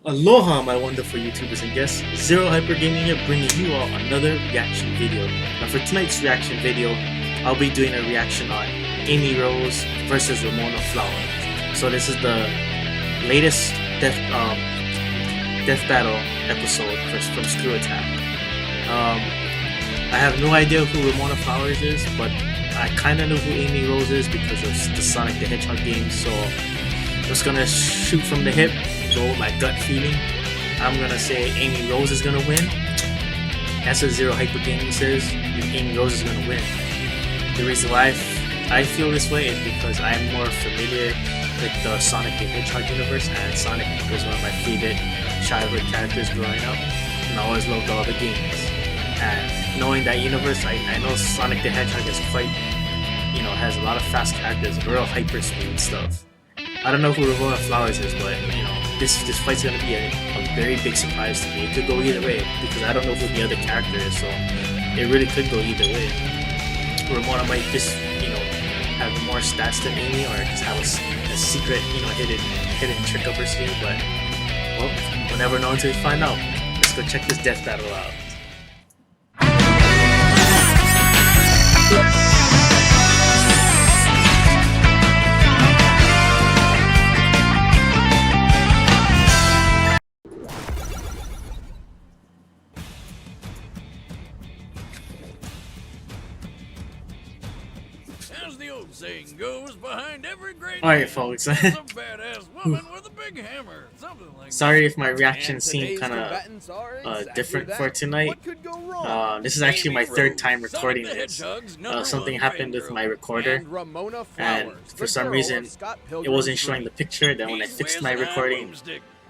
Aloha my wonderful YouTubers and guests, ZeroHyperGaming here bringing you all another reaction video. Now for tonight's reaction video, I'll be doing a reaction on Amy Rose versus Ramona Flowers. So this is the latest death battle episode from ScrewAttack. I have no idea who Ramona Flowers is, but I kinda know who Amy Rose is because of the Sonic the Hedgehog games, so I'm just gonna shoot from the hip. Go with my gut feeling. I'm gonna say Amy Rose is gonna win. That's what ZeroHyperGaming says. Amy Rose is gonna win. The reason why I feel this way is because I'm more familiar with the Sonic the Hedgehog universe, and Sonic was one of my favorite childhood characters growing up, and I always loved all the games. And knowing that universe, I know Sonic the Hedgehog is quite, has a lot of fast characters, real hyperspeed and stuff. I don't know who Ramona Flowers is, but this fight's gonna be a very big surprise to me. It could go either way because I don't know who the other character is, so it really could go either way. Ramona might just have more stats than Amy, or just have a secret hidden trick up her sleeve. But well, we'll never know until we find out. Let's go check this death battle out. As the old saying goes, behind every great Alright folks, there's a badass woman with a big hammer. Something like sorry that. if my reactions seem kind of different for tonight. This is actually my third time recording this. Something happened with my recorder, and for some reason it wasn't showing the picture. Then when I fixed my recording,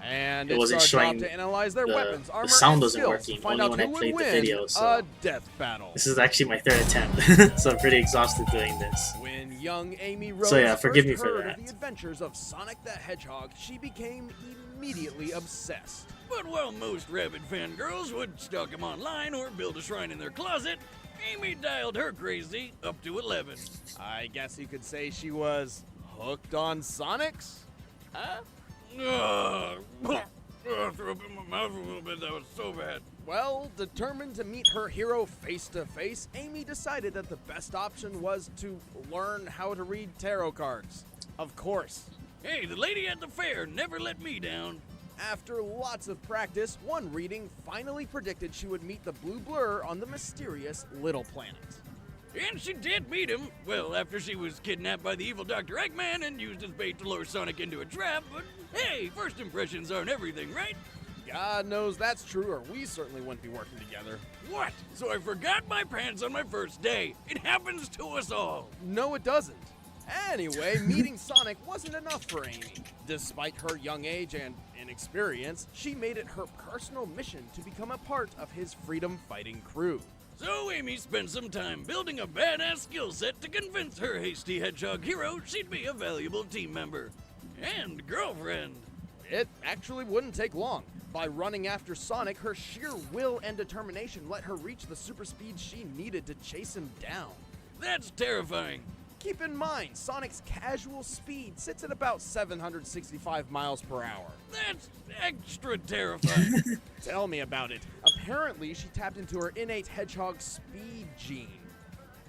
it wasn't showing the sound wasn't working, only when I played the video. So this is actually my third attempt, so I'm pretty exhausted doing this. When young Amy Rose So yeah, forgive me first for heard that. of the adventures of Sonic the Hedgehog, she became immediately obsessed. But while most rabid fangirls would stalk him online or build a shrine in their closet, Amy dialed her crazy up to 11. I guess you could say she was hooked on Sonics? Huh? I threw up in my mouth a little bit. That was so bad. Well, determined to meet her hero face to face, Amy decided that the best option was to learn how to read tarot cards. Of course. Hey, the lady at the fair never let me down. After lots of practice, one reading finally predicted she would meet the blue blur on the mysterious Little Planet. And she did meet him. Well, after she was kidnapped by the evil Dr. Eggman and used as bait to lure Sonic into a trap. But hey, first impressions aren't everything, right? God knows that's true, or we certainly wouldn't be working together. What? So I forgot my pants on my first day. It happens to us all. No, it doesn't. Anyway, meeting Sonic wasn't enough for Amy. Despite her young age and inexperience, she made it her personal mission to become a part of his freedom-fighting crew. So Amy spent some time building a badass skill set to convince her hasty hedgehog hero she'd be a valuable team member. And girlfriend. It actually wouldn't take long. By running after Sonic, her sheer will and determination let her reach the super speed she needed to chase him down. That's terrifying. Keep in mind, Sonic's casual speed sits at about 765 miles per hour. That's extra terrifying. Tell me about it. Apparently, she tapped into her innate hedgehog speed gene,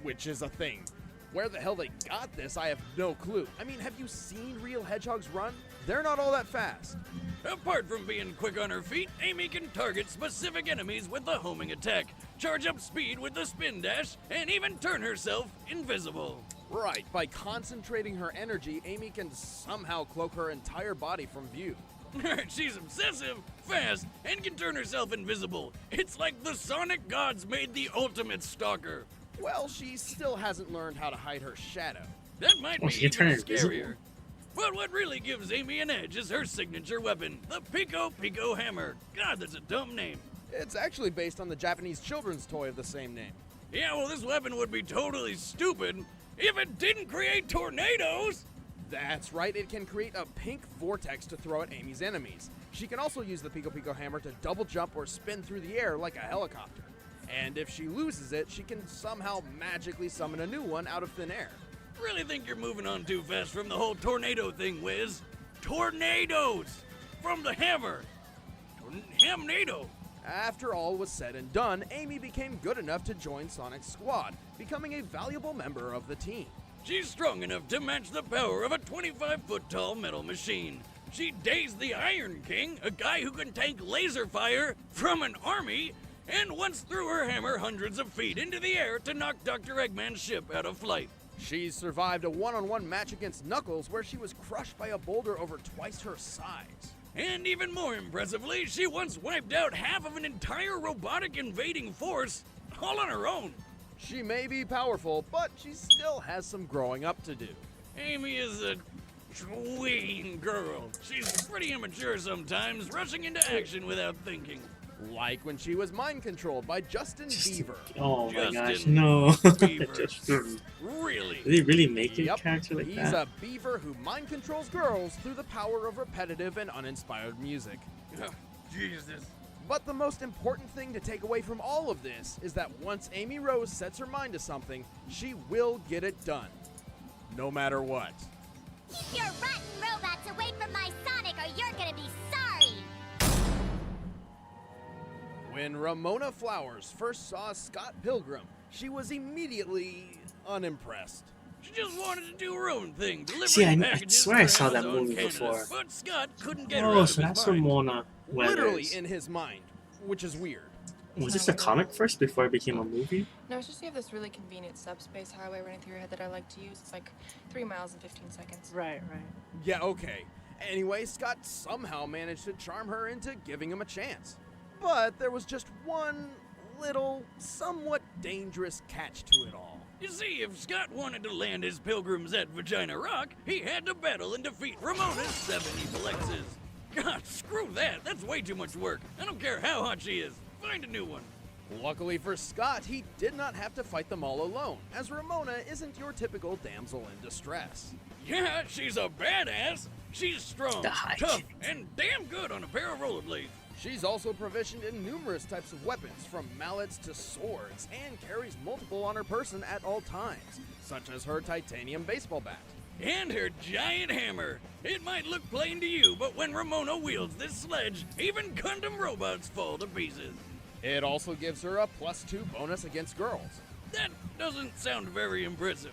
which is a thing. Where the hell they got this, I have no clue. I mean, have you seen real hedgehogs run? They're not all that fast. Apart from being quick on her feet, Amy can target specific enemies with the homing attack, charge up speed with the spin dash, and even turn herself invisible. Right, by concentrating her energy, Amy can somehow cloak her entire body from view. She's obsessive, fast, and can turn herself invisible. It's like the Sonic gods made the ultimate stalker. Well, she still hasn't learned how to hide her shadow. That might be she can turn even invisible? scarier. But what really gives Amy an edge is her signature weapon, the Pico Pico Hammer. God, that's a dumb name. It's actually based on the Japanese children's toy of the same name. Yeah, well, this weapon would be totally stupid if it didn't create tornadoes. That's right, it can create a pink vortex to throw at Amy's enemies. She can also use the Pico Pico Hammer to double jump or spin through the air like a helicopter. And if she loses it, she can somehow magically summon a new one out of thin air. Really think you're moving on too fast from the whole tornado thing, Wiz. Tornadoes! From the hammer! Hamnado! After all was said and done, Amy became good enough to join Sonic's squad, becoming a valuable member of the team. She's strong enough to match the power of a 25-foot-tall metal machine. She dazed the Iron King, a guy who can tank laser fire from an army, and once threw her hammer hundreds of feet into the air to knock Dr. Eggman's ship out of flight. She survived a one-on-one match against Knuckles where she was crushed by a boulder over twice her size. And even more impressively, she once wiped out half of an entire robotic invading force all on her own. She may be powerful, but she still has some growing up to do. Amy is a tween girl. She's pretty immature sometimes, rushing into action without thinking. Like when she was mind-controlled by Justin Bieber. Oh my gosh, Justin no. Bieber. Really? Did he really make a Yep, character like he's that? a beaver who mind-controls girls through the power of repetitive and uninspired music. Oh, Jesus. But the most important thing to take away from all of this is that once Amy Rose sets her mind to something, she will get it done. No matter what. Keep your rotten robots away from my Sonic or you're gonna be sorry! When Ramona Flowers first saw Scott Pilgrim, she was immediately unimpressed. She just wanted to do her own thing, delivering See, I packages swear I for saw that Amazon movie Canada, before. But Scott couldn't get her Oh, out so of that's his mind. Ramona Literally Weathers. in his mind, which is weird. Was this a comic first before it became a movie? No, it's just you have this really convenient subspace highway running through your head that I like to use. It's like 3 miles and 15 seconds. Right. Yeah, okay. Anyway, Scott somehow managed to charm her into giving him a chance. But there was just one little, somewhat dangerous catch to it all. You see, if Scott wanted to land his pilgrims at Vagina Rock, he had to battle and defeat Ramona's 7 evil exes. God, screw that. That's way too much work. I don't care how hot she is. Find a new one. Luckily for Scott, he did not have to fight them all alone, as Ramona isn't your typical damsel in distress. Yeah, she's a badass. She's strong, The high tough, kick. and damn good on a pair of rollerblades. She's also proficient in numerous types of weapons, from mallets to swords, and carries multiple on her person at all times, such as her titanium baseball bat. And her giant hammer. It might look plain to you, but when Ramona wields this sledge, even Gundam robots fall to pieces. It also gives her a +2 bonus against girls. That doesn't sound very impressive.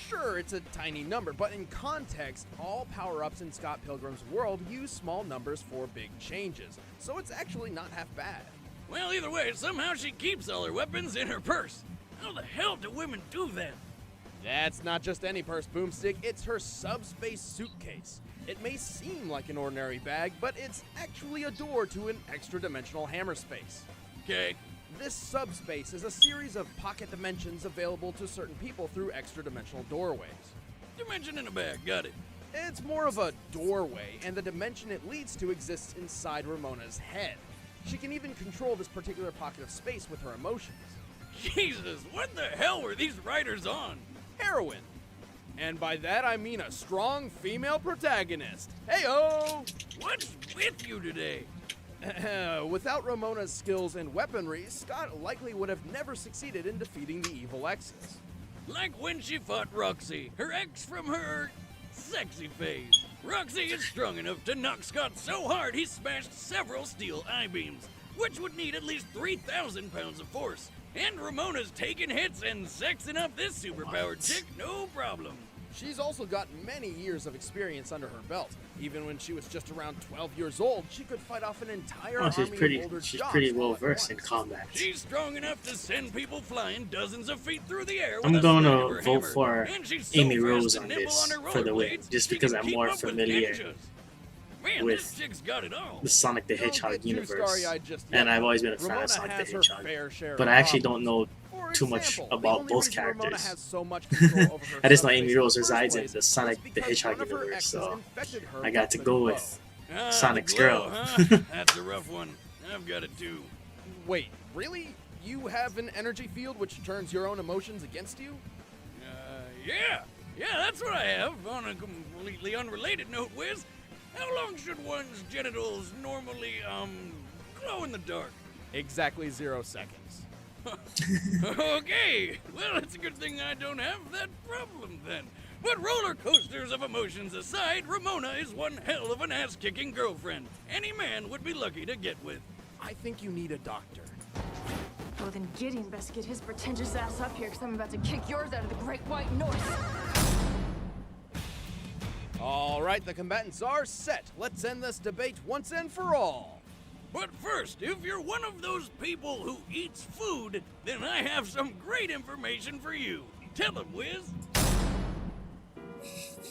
Sure, it's a tiny number, but in context, all power-ups in Scott Pilgrim's world use small numbers for big changes, so it's actually not half bad. Well, either way, somehow she keeps all her weapons in her purse. How the hell do women do that? That's not just any purse, Boomstick, it's her subspace suitcase. It may seem like an ordinary bag, but it's actually a door to an extra-dimensional hammer space. Okay. This subspace is a series of pocket dimensions available to certain people through extra-dimensional doorways. Dimension in a bag, got it. It's more of a doorway, and the dimension it leads to exists inside Ramona's head. She can even control this particular pocket of space with her emotions. Jesus, what the hell were these writers on? Heroine. And by that I mean a strong female protagonist. Heyo! What's with you today? Without Ramona's skills and weaponry, Scott likely would have never succeeded in defeating the evil exes. Like when she fought Roxy, her ex from her sexy phase. Roxy is strong enough to knock Scott so hard he smashed several steel I-beams, which would need at least 3,000 pounds of force. And Ramona's taking hits and sexing up this superpowered chick, no problem. She's also got many years of experience under her belt. Even when she was just around 12 years old, she could fight off an entire Oh, she's army pretty. of older She's jocks pretty all well at versed in once. combat. She's strong enough to send people flying dozens of feet through the air with I'm a gonna swipe of her vote hammer. for And she's so Amy fast Rose and on nimble this her for the win, rollerblades, just she because can I'm keep more up with familiar ninjas. Man, with this chick's got it all. the Sonic the Don't Hedgehog get too universe, starry-eyed just and yet. I've always been a fan Ramona of Sonic the has her Hedgehog. fair share But of I actually don't problems. know For too much example, the about only both reason Ramona characters. has so much control over her I just know Amy subspace in Rose the first resides in place the is Sonic the because Hedgehog one of her universe, exes so infected her I got with to the go glow. with Ah, Sonic's the glow, girl. Huh? That's a rough one. I've got it too. Wait, really? You have an energy field which turns your own emotions against you? Yeah, that's what I have. On a completely unrelated note, Wiz, how long should one's genitals normally, glow in the dark? Exactly 0 seconds. Okay, well, it's a good thing I don't have that problem then. But roller coasters of emotions aside, Ramona is one hell of an ass-kicking girlfriend any man would be lucky to get with. I think you need a doctor. Well, then Gideon best get his pretentious ass up here, because I'm about to kick yours out of the Great White North. All right, the combatants are set. Let's end this debate once and for all. But first, if you're one of those people who eats food, then I have some great information for you. Tell them, Wiz.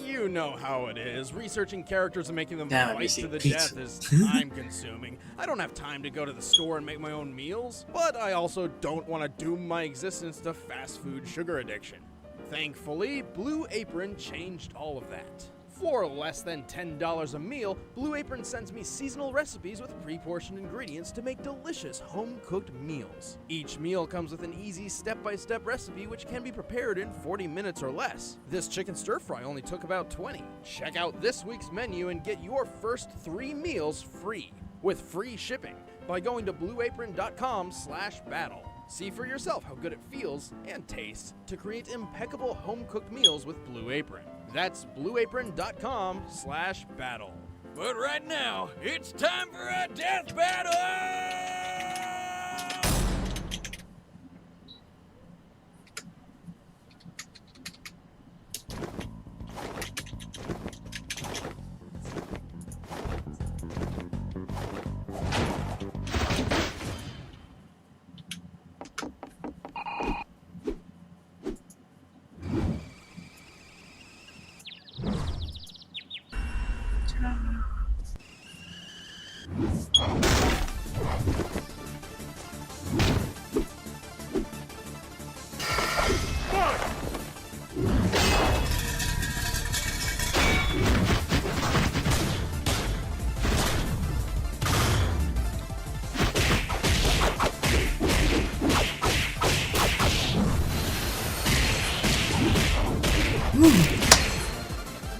You know how it is. Researching characters and making them Damn, fight you to see the pizza. death is time-consuming. I don't have time to go to the store and make my own meals, but I also don't want to doom my existence to fast food sugar addiction. Thankfully, Blue Apron changed all of that. For less than $10 a meal, Blue Apron sends me seasonal recipes with pre-portioned ingredients to make delicious home-cooked meals. Each meal comes with an easy step-by-step recipe which can be prepared in 40 minutes or less. This chicken stir-fry only took about 20. Check out this week's menu and get your first 3 meals free, with free shipping, by going to blueapron.com/battle. See for yourself how good it feels and tastes to create impeccable home-cooked meals with Blue Apron. That's blueapron.com/battle. But right now, it's time for a death battle!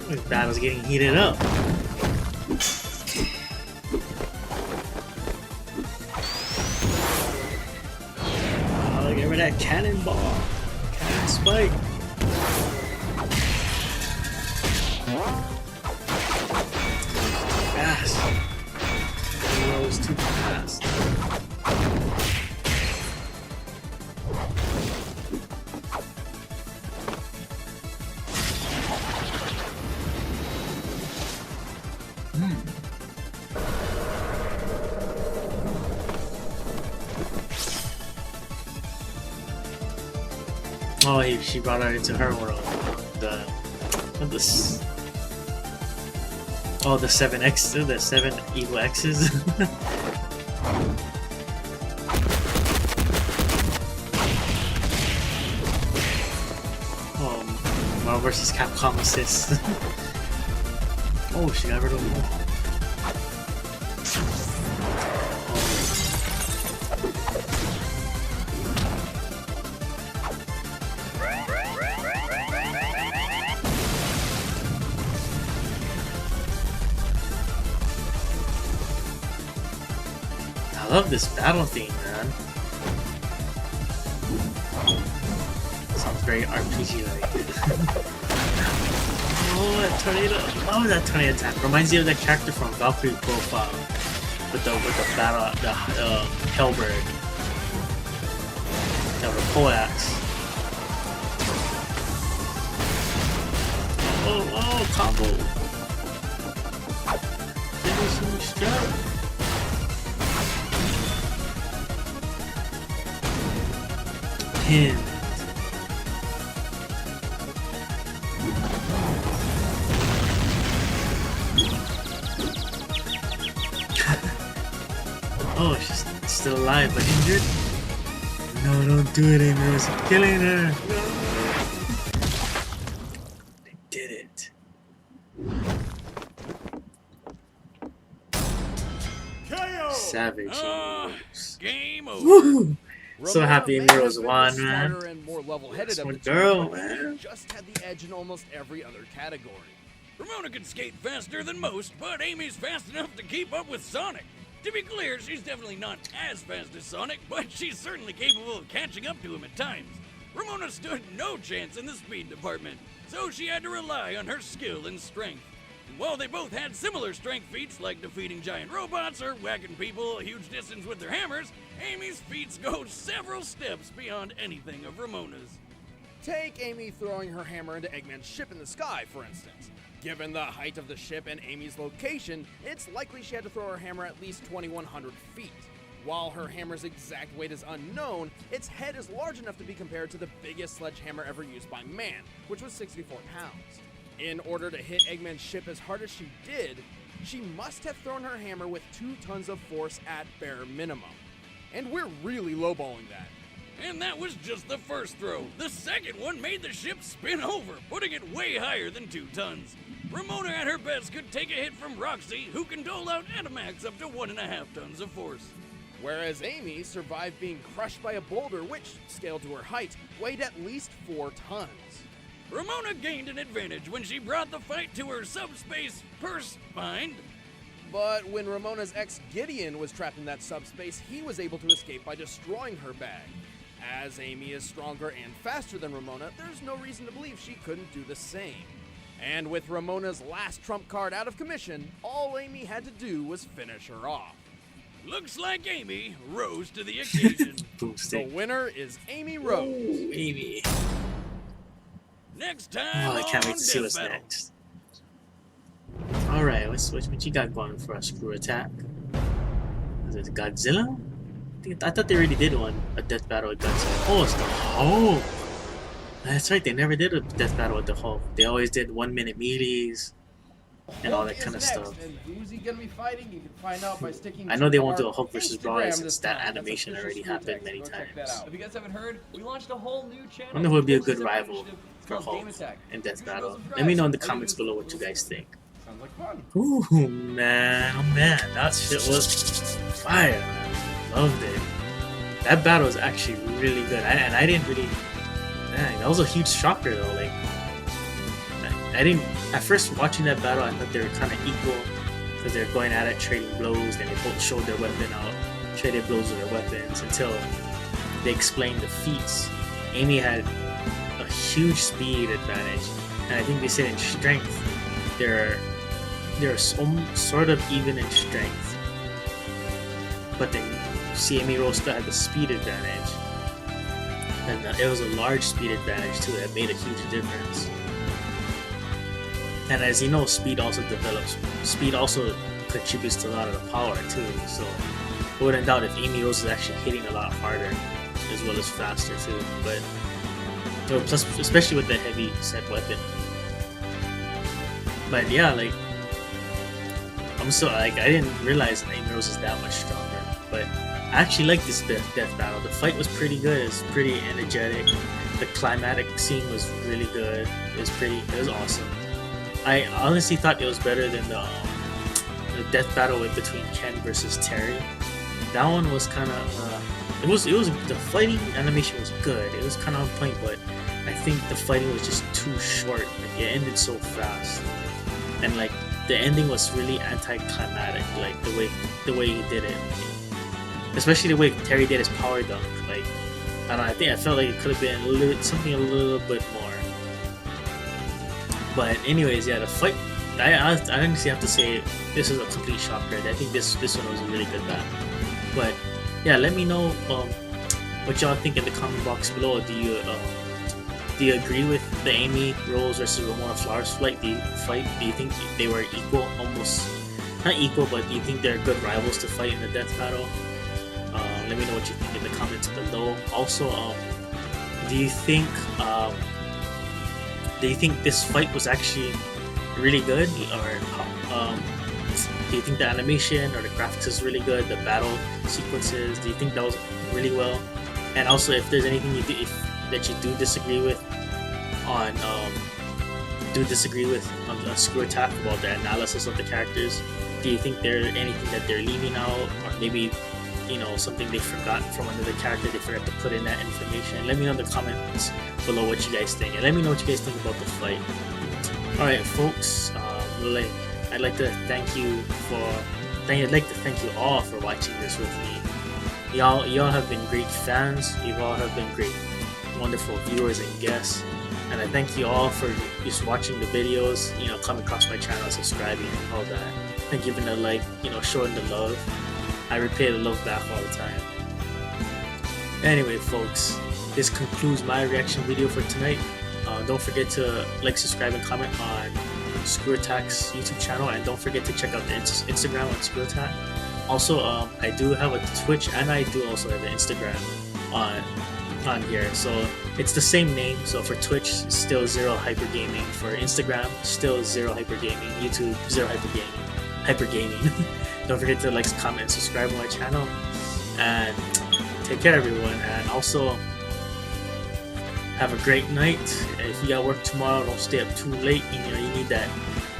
This battle's getting heated up. Oh, get rid of that cannonball. Cannon spike. Fast. That was too fast. Oh, she brought her into her world. The 7X, the 7 evil X's. Marvel vs. Capcom assist. Oh, she got rid of them all. I love this battle theme, man. Sounds very RPG-like. Oh, that tornado! Oh, that tornado attack reminds me of that character from Valkyrie Profile with the battle, the Hellbird, the poleaxe. Oh, combo! Finishing strike. Pin. Oh, she's still alive but injured? No, don't do it, Amy. It's killing her. No. They did it. Savage. Game over. Woo! So Ramona happy may Amy have Rose been the won, man. smarter and more level-headed That's of my the two, girl, but man. Amy just had the edge in almost every other category. Ramona can skate faster than most, but Amy's fast enough to keep up with Sonic. To be clear, she's definitely not as fast as Sonic, but she's certainly capable of catching up to him at times. Ramona stood no chance in the speed department, so she had to rely on her skill and strength. And while they both had similar strength feats like defeating giant robots or whacking people a huge distance with their hammers, Amy's feats go several steps beyond anything of Ramona's. Take Amy throwing her hammer into Eggman's ship in the sky, for instance. Given the height of the ship and Amy's location, it's likely she had to throw her hammer at least 2,100 feet. While her hammer's exact weight is unknown, its head is large enough to be compared to the biggest sledgehammer ever used by man, which was 64 pounds. In order to hit Eggman's ship as hard as she did, she must have thrown her hammer with 2 tons of force at bare minimum. And we're really lowballing that. And that was just the first throw. The second one made the ship spin over, putting it way higher than 2 tons. Ramona at her best could take a hit from Roxy, who can dole out at a max up to 1.5 tons of force. Whereas Amy survived being crushed by a boulder which, scaled to her height, weighed at least 4 tons. Ramona gained an advantage when she brought the fight to her subspace purse find. But when Ramona's ex Gideon was trapped in that subspace, he was able to escape by destroying her bag. As Amy is stronger and faster than Ramona, there's no reason to believe she couldn't do the same. And with Ramona's last trump card out of commission, all Amy had to do was finish her off. Looks like Amy rose to the occasion. The winner is Amy Rose. Ooh, Amy. Next time Oh, I can't wait on to see Death what's Battle. next. Alright, what you got going for us, ScrewAttack? Is it Godzilla? I thought they already did a death battle with Godzilla. Oh, it's the Hulk! That's right, they never did a death battle with the Hulk. They always did 1-minute melees and all that kind of stuff. And who's he gonna be fighting? You can find out by sticking. I know they to won't do our a Hulk versus Instagram Broly this since that time. That's animation official already ScrewAttack, happened so many go check that times. out. If you guys haven't heard, we launched a whole new channel. I wonder who would be a This good is rival initiative for called Hulk Game Attack. in death You should battle. go subscribe. Let me know in the All you comments do is below what you go guys subscribe. think. Sounds like fun. Ooh, man, oh man, that shit was fire, man. Loved it. That battle was actually really good. I didn't really, man, that was a huge shocker though. Like, I didn't, at first watching that battle, I thought they were kind of equal because they're going at it, trading blows, and they both showed their weapon out, traded blows with their weapons until they explained the feats. Amy had a huge speed advantage, and I think they said in strength, they're sort of even in strength, but then see Amy Rose still had the speed advantage, and it was a large speed advantage too that made a huge difference. And as you know, speed also contributes to a lot of the power too, so I wouldn't doubt if Amy Rose is actually hitting a lot harder as well as faster too, but plus especially with the heavy set weapon. But yeah, like I didn't realize Amy Rose is that much stronger, but I actually like this death battle. The fight was pretty good. It's pretty energetic. The climatic scene was really good. It was awesome. I honestly thought it was better than the death battle between Ken versus Terry. That one was kind of the fighting animation was good. It was kind of on point, but I think the fighting was just too short. Like, it ended so fast, and like the ending was really anticlimactic. Like the way he did it, especially the way Terry did his power dunk. Like I don't know, I felt like it could have been something a little bit more. But anyways, yeah, the fight. I honestly have to say this is a complete shocker. I think this one was a really good battle. But yeah, let me know what y'all think in the comment box below. Do you agree with the Amy Rose versus Ramona Flowers fight? Do you think they were equal? Almost not equal, but do you think they're good rivals to fight in the death battle? Let me know what you think in the comments below. Also, do you think this fight was actually really good, or do you think the animation or the graphics is really good? The battle sequences, do you think that was really well? And also, if there's anything that you do disagree with on ScrewAttack about the analysis of the characters, do you think there's anything that they're leaving out, or maybe something they forgot from another character they forgot to put in that information? Let me know in the comments below what you guys think, and let me know what you guys think about the fight. Alright folks, I'd like to thank you for I'd like to thank you all for watching this with me. Y'all have been great fans. You all have been great, wonderful viewers and guests. And I thank you all for just watching the videos, you know, coming across my channel, subscribing, and all that. And giving a like, you know, showing the love. I repay the love back all the time. Anyway, folks, this concludes my reaction video for tonight. Don't forget to like, subscribe, and comment on ScrewAttack's YouTube channel, and don't forget to check out the Instagram on ScrewAttack. Also, I do have a Twitch, and I do also have an Instagram on here. So it's the same name. So for Twitch, still ZeroHyperGaming. For Instagram, still ZeroHyperGaming. YouTube, ZeroHyperGaming. Don't forget to like, comment, and subscribe to my channel. And take care, everyone. And also, have a great night. If you got work tomorrow, don't stay up too late. You know, you need that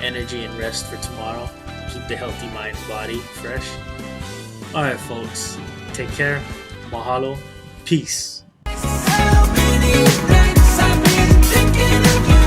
energy and rest for tomorrow. Keep the healthy mind and body fresh. Alright, folks. Take care. Mahalo. Peace. So many nights I've been thinking of you.